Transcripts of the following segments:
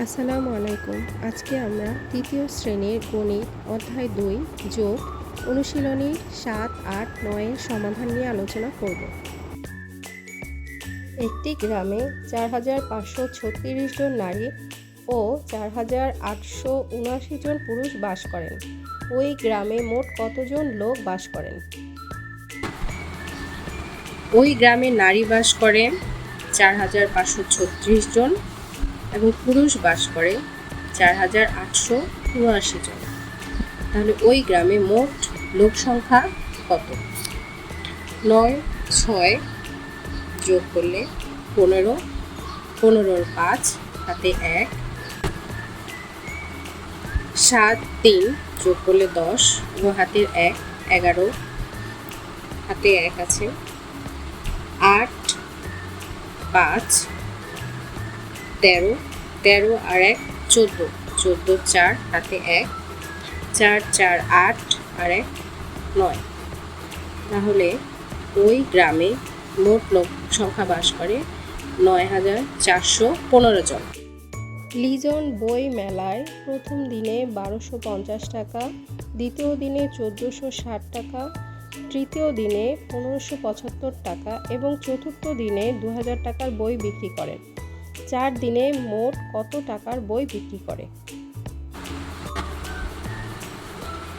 আসসালামু আলাইকুম। আজকে আমরা তৃতীয় শ্রেণীর গণিত অধ্যায় ২ যোগ অনুশীলনী ৭, ৮, ৯ এর সমাধান নিয়ে আলোচনা করব। একটি গ্রামে ৪,৫৩৬ জন নারী ও ৪,৮৭৯ জন পুরুষ বাস করেন। ওই গ্রামে মোট কতজন লোক বাস করেন? ওই গ্রামে নারী বাস করে ৪,৫৩৬ জন এবং পুরুষ বাস করে ৪,৮৭৯ জন। তাহলে ওই গ্রামে মোট লোক সংখ্যা কত? ৯, ৬ যোগ করলে ১৫, ১৫ ৫ হাতে ১, ৭, ৩ যোগ করলে ১০ এবং হাতের ১, ১১ হাতে ১ আছে, ৮, ৫ ১৩, ১৩ আর ১ ১৪, ১৪ ৪ হাতে ১, ৪ ৪ ৮ আর ১ ৯। তাহলে ওই গ্রামে মোট লোক সংখ্যা বাস করে ৯,৪১৫ জন। লিজন বই মেলায় প্রথম দিনে ১২৫০ টাকা, দ্বিতীয় দিনে ১৪৬০ টাকা, তৃতীয় দিনে ১৫৭৫ টাকা এবং চতুর্থ দিনে ২,০০০ টাকার বই বিক্রি করেন। ৪ দিনে মোট কত টাকার বই বিক্রি করে?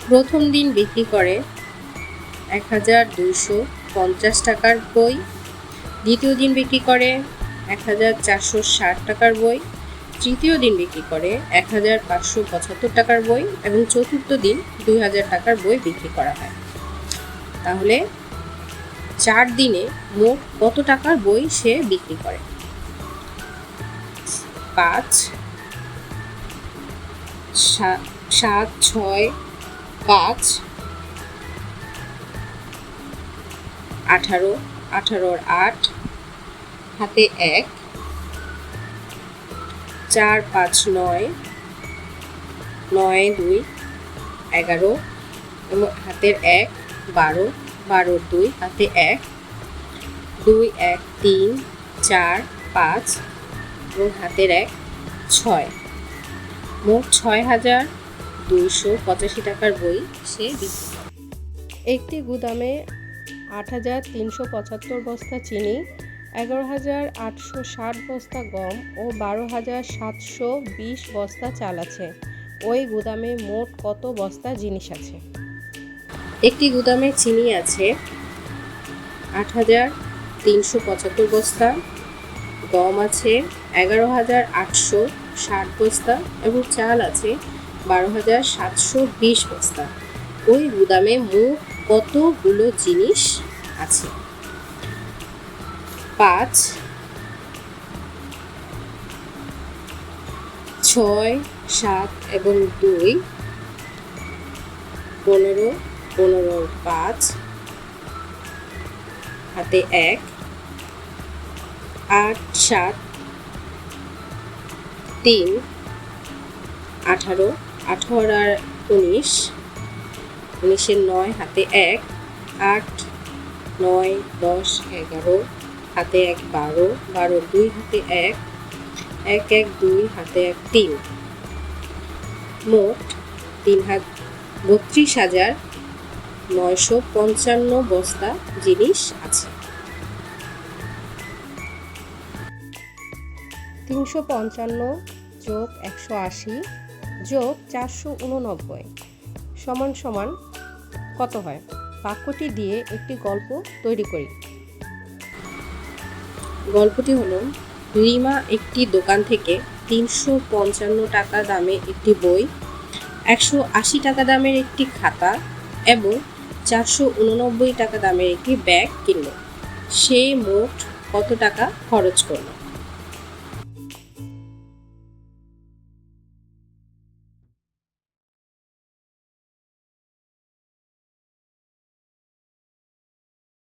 প্রথম দিন বিক্রি করে ১,২৫০ টাকার বই, দ্বিতীয় দিন বিক্রি করে ১,৪৬০ টাকার বই, তৃতীয় দিন বিক্রি করে ১,৫৭৫ টাকার বই এবং চতুর্থ দিন ২,০০০ টাকার বই বিক্রি করা হয়। তাহলে ৪ দিনে মোট কত টাকার বই সে বিক্রি করে? ৫, ৭, ৬, ৫, ১৮, ১৮ আর ৮ হাতে ১, ৪ ৫ ৯, ৯ ২ ১১ এবং হাতের ১, ১২, ১২ ২ হাতে ১, ২ ১ ৩ ৪ ৫ এবং হাতের ১, ৬। মোট ৬,২৮৫ টাকার বই সে বিক্রি করে। একটি গুদামে ৮,৩৭৫ বস্তা চিনি, ১১,৮৬০ বস্তা গম ও ১২,৭২০ বস্তা চাল আছে। ওই গুদামে মোট কত বস্তা জিনিস আছে? একটি গুদামে চিনি আছে ৮,৩৭৫ বস্তা, গম আছে ১১,৮৬০ বস্তা এবং চাল আছে ১২,৭২০ বস্তা। ওই গুদামে মোট কতগুলো জিনিস আছে? ৫, ৬, ৭ এবং ২, ১৫, ১৫ ৫ হাতে ১, ৮ ৭ ৩ ১৮, ১৮ আর ১৯, ১৯-এর ৯ হাতে ১, ৮ ৯ ১০ ১১ হাতে ১ ১২, ১২ ২ হাতে ১, ১ ১ ২ হাতে ১ ৩। মোট ৩২,৯৫৫ বস্তা জিনিস আছে। ৩৫৫ যোগ ১৮০ যোগ ৪৮৯ সমান কত হয়? বাক্যটি দিয়ে একটি গল্প তৈরি করি। গল্পটি হলো, রিমা একটি দোকান থেকে ৩৫৫ টাকা দামে একটি বই, ১৮০ টাকা দামের একটি খাতা এবং ৪৮৯ টাকা দামের একটি ব্যাগ কিনল। সে মোট কত টাকা খরচ করলো?